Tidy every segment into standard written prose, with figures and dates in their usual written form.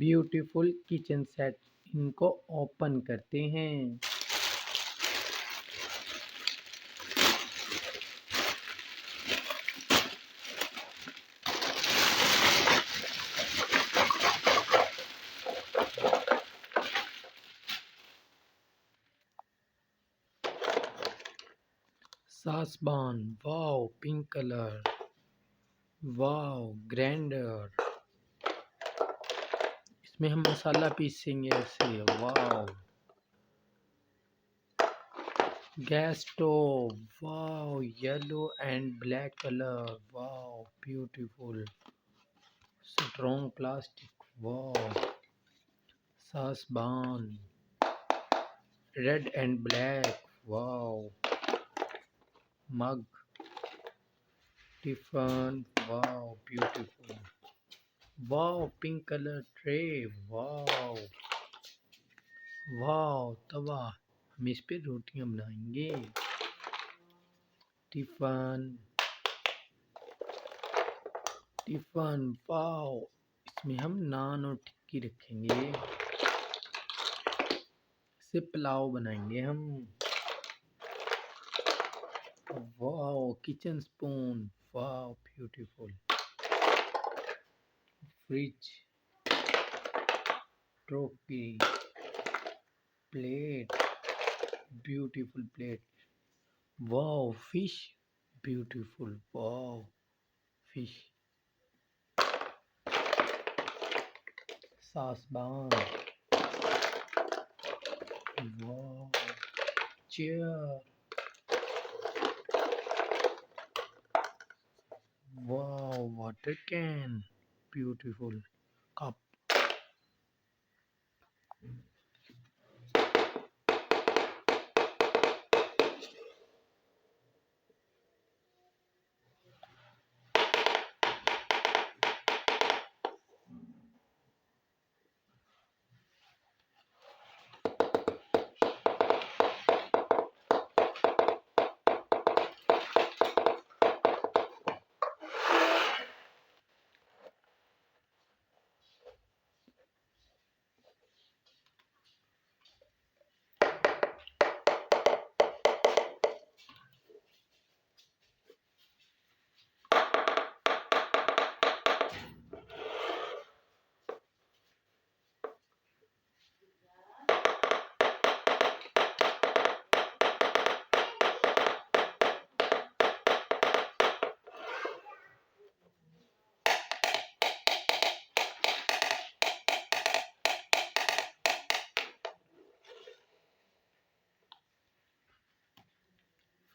Beautiful kitchen set. इनको open करते हैं। Saucepan, wow pink colour, wow grinder. इसमें हम मसाला पीसेंगे ऐसे, wow. Gas stove, wow yellow and black colour, wow beautiful. Strong plastic, wow. Saucepan, red and black, wow. Mug, tiffin, wow beautiful. Wow pink colour tray, wow. Wow तवा, हम इस पे रोटियां बनाएंगे। Tiffin, tiffin, wow. इसमें हम नान और टिक्की रखेंगे। इससे पुलाव बनाएंगे हम। Wow kitchen spoon, wow beautiful. Fridge, trophy, plate, beautiful plate, wow fish, beautiful, wow fish. Saucepan, wow chair, wow water can, beautiful cup.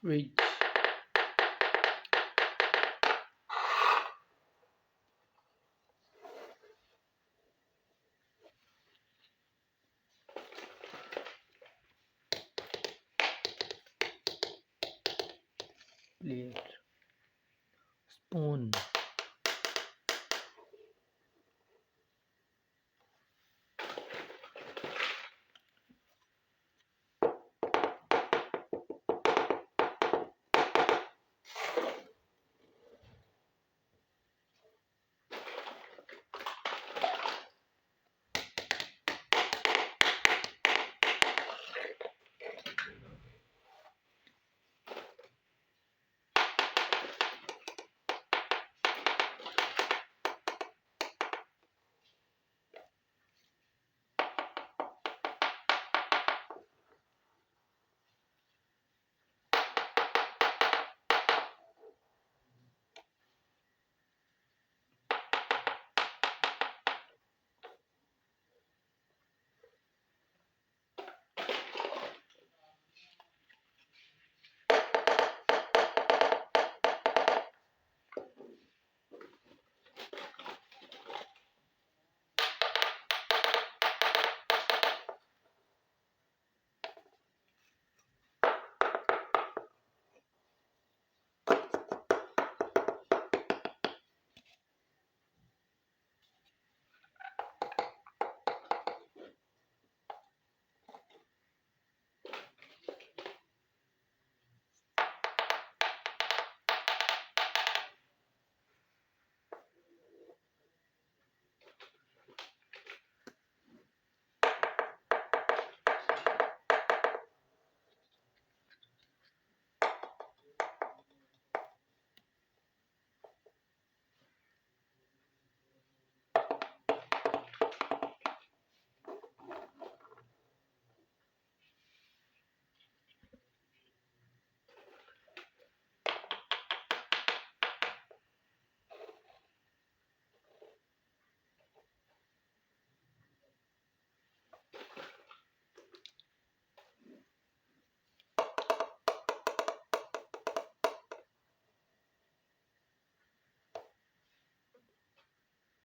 Fridge, plate, spoon,